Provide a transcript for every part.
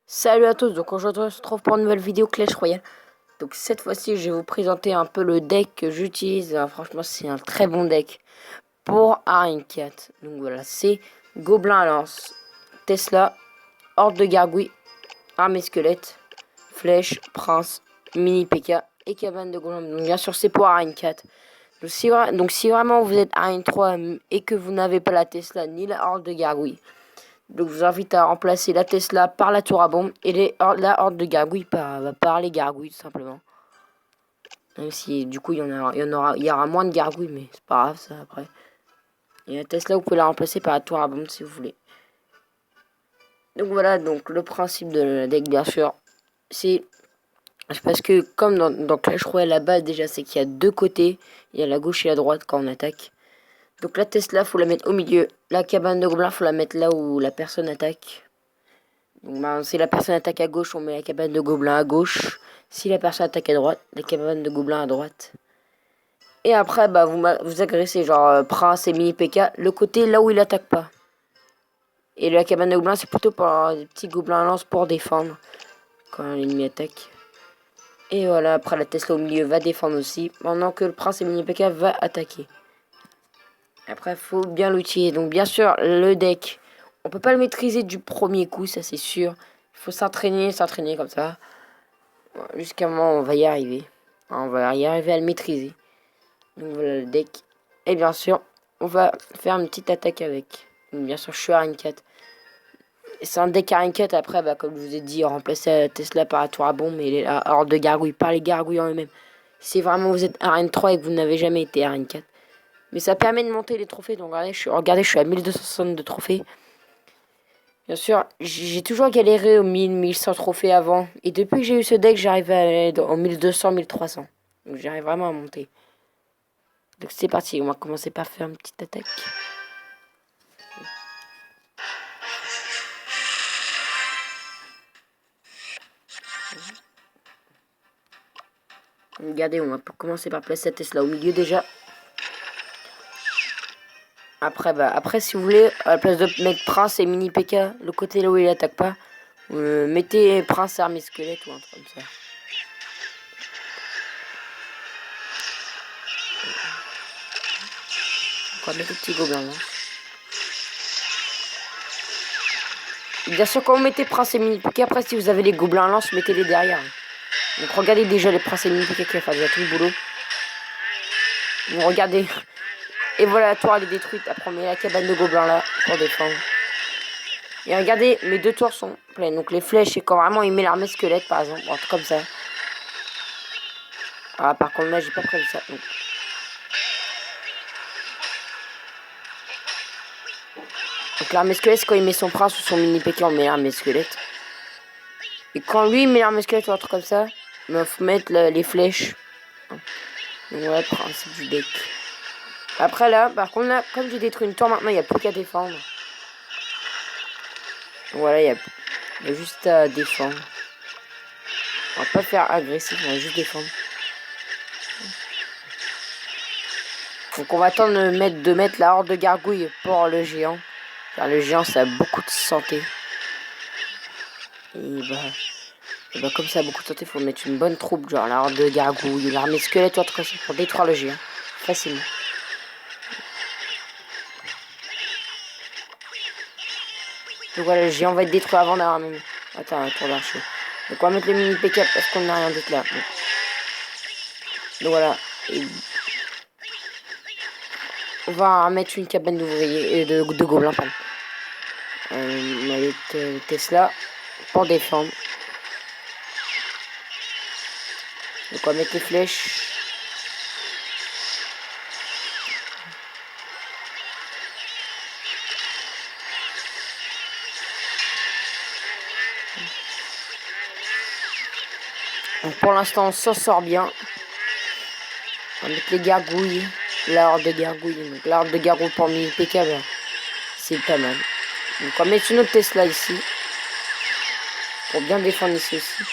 Salut à tous, donc aujourd'hui on se retrouve pour une nouvelle vidéo Clash Royale. Donc cette fois-ci je vais vous présenter un peu le deck que j'utilise. Franchement c'est un très bon deck pour Arène 4. Donc voilà, c'est Gobelin à lance, Tesla, Horde de Gargouille, Armée Squelette, Flèche, Prince, Mini PK et Cabane de Gobelin. Donc bien sûr c'est pour Arène 4. Donc si vraiment vous êtes Arène 3 et que vous n'avez pas la Tesla ni la Horde de Gargouille, donc je vous invite à remplacer la Tesla par la tour à bombe et la horde de gargouilles par les gargouilles tout simplement. Même si du coup il y aura moins de gargouilles, mais c'est pas grave ça après. Et la Tesla vous pouvez la remplacer par la tour à bombe si vous voulez. Donc voilà, donc le principe de la deck bien sûr, c'est parce que comme dans Clash Royale la base déjà c'est qu'il y a deux côtés, il y a la gauche et la droite quand on attaque. Donc la Tesla faut la mettre au milieu, la cabane de gobelins faut la mettre là où la personne attaque. Donc, si la personne attaque à gauche, on met la cabane de gobelins à gauche. Si la personne attaque à droite, la cabane de gobelins à droite. Et après, vous agressez genre Prince et Mini PK, le côté là où il attaque pas. Et la cabane de gobelins, c'est plutôt pour des petits gobelins à lance pour défendre quand l'ennemi attaque. Et voilà, après la Tesla au milieu va défendre aussi, pendant que le Prince et Mini PK va attaquer. Après, faut bien l'utiliser. Donc, bien sûr, le deck, on peut pas le maîtriser du premier coup, ça c'est sûr. Il faut s'entraîner comme ça. Jusqu'à un moment, on va y arriver. On va y arriver à le maîtriser. Donc voilà le deck. Et bien sûr, on va faire une petite attaque avec. Donc, bien sûr, je suis Arène 4. C'est un deck Arène 4. Après, comme je vous ai dit, remplacer la Tesla par la tour à bombe et la horde de gargouilles par les gargouilles en eux-mêmes. Si vraiment vous êtes Arène 3 et que vous n'avez jamais été Arène 4. Mais ça permet de monter les trophées. Donc regardez, je suis à 1262 trophées. Bien sûr, j'ai toujours galéré aux 1000-1100 trophées avant. Et depuis que j'ai eu ce deck, j'arrive à aller en 1200-1300. Donc j'arrive vraiment à monter. Donc c'est parti, on va commencer par faire une petite attaque. Regardez, on va commencer par placer la Tesla au milieu déjà. Après si vous voulez, à la place de mettre Prince et Mini PK, le côté là où il attaque pas, mettez Prince Armée Squelette ou un truc comme ça. On va mettre le petit gobelin là. Bien sûr, quand vous mettez Prince et Mini PK, après si vous avez les gobelins lance, mettez-les derrière. Donc regardez déjà les Princes et Mini PK qui va faire déjà tout le boulot. Donc regardez. Et voilà, la tour elle est détruite. Après on met la cabane de gobelins là pour défendre. Et regardez, mes deux tours sont pleines. Donc les flèches, et quand vraiment il met l'armée squelette par exemple, un truc comme ça. Ah, par contre là j'ai pas prévu ça. Donc l'armée squelette, c'est quand il met son prince ou son mini PK, on met l'armée squelette. Et quand lui il met l'armée squelette ou un truc comme ça, il faut mettre les flèches. Donc voilà le principe du deck. Après là, par contre là, comme j'ai détruit une tour, maintenant il n'y a plus qu'à défendre. Donc, voilà, il y a juste à défendre. On va pas faire agressif, on va juste défendre. Donc on va attendre de mettre la horde de gargouilles pour le géant. Car le géant ça a beaucoup de santé. Et comme ça a beaucoup de santé, il faut mettre une bonne troupe, genre la horde de gargouilles, l'armée squelette ou autre chose pour détruire le géant. Facilement. Donc voilà, le géant va être détruit avant d'avoir même. Attends, un tour d'archer. Donc on va mettre le mini PK parce qu'on n'a rien d'autre là. Donc voilà. Et on va mettre une cabane d'ouvriers et de gobelins, pardon. On va mettre Tesla pour défendre. Donc on va mettre les flèches. Donc pour l'instant on s'en sort bien. On va mettre les gargouilles. La horde de gargouilles. Donc la horde de gargouilles pour mini PK, c'est pas mal. Donc on va mettre une autre Tesla ici. Pour bien défendre ici aussi.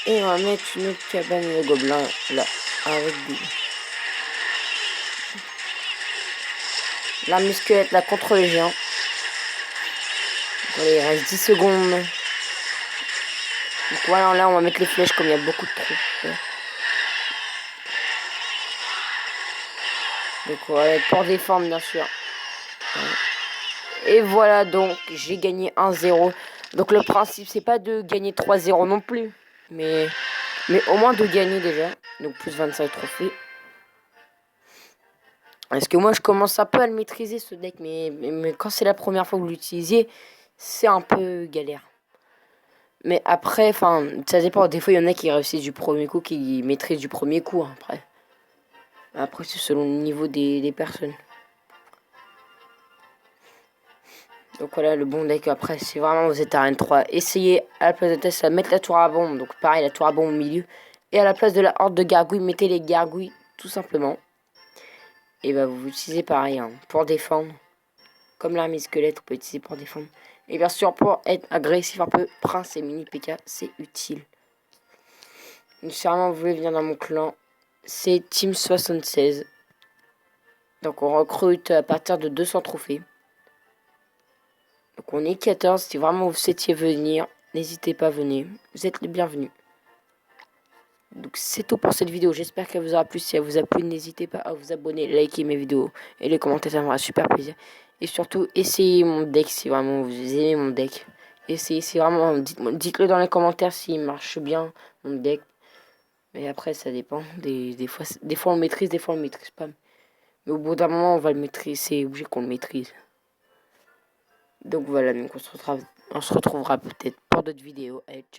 Et on va mettre une autre cabane de gobelins là. Avec des... l'armée squelette là contre les géants. Allez, il reste 10 secondes. Donc voilà, là on va mettre les flèches comme il y a beaucoup de troupes. Donc voilà, pour défendre bien sûr. Et voilà, donc j'ai gagné 1-0. Donc le principe c'est pas de gagner 3-0 non plus. Mais au moins de gagner déjà. Donc plus 25 trophées. Parce que moi je commence un peu à le maîtriser ce deck. Mais quand c'est la première fois que vous l'utilisez, c'est un peu galère. Mais après, enfin, ça dépend. Des fois il y en a qui réussissent du premier coup, qui maîtrisent du premier coup. Hein, après c'est selon le niveau des personnes. Donc voilà, le bon deck après, c'est vraiment vous êtes à N3. Essayez à la place de Tesla, mettre la tour à bombe. Donc pareil, la tour à bombe au milieu. Et à la place de la horde de gargouilles, mettez les gargouilles tout simplement. Et bah vous utilisez pareil hein, pour défendre. Comme l'armée squelette, on peut utiliser pour défendre. Et bien sûr, pour être agressif un peu, prince et mini PK, c'est utile. Donc si vraiment vous voulez venir dans mon clan, c'est Team 76. Donc on recrute à partir de 200 trophées. Donc on est 14, si vraiment vous souhaitiez venir, n'hésitez pas à venir, vous êtes les bienvenus. Donc c'est tout pour cette vidéo, j'espère qu'elle vous aura plu, si elle vous a plu, n'hésitez pas à vous abonner, liker mes vidéos et les commentaires, ça me fera super plaisir. Et surtout, essayez mon deck si vraiment vous aimez mon deck. Essayez, si vraiment, dites-le dans les commentaires s'il marche bien, mon deck. Mais après, ça dépend, des fois on le maîtrise, des fois on le maîtrise pas. Mais au bout d'un moment, on va le maîtriser, c'est obligé qu'on le maîtrise. Donc voilà, donc on se retrouvera peut-être pour d'autres vidéos. Allez, ciao.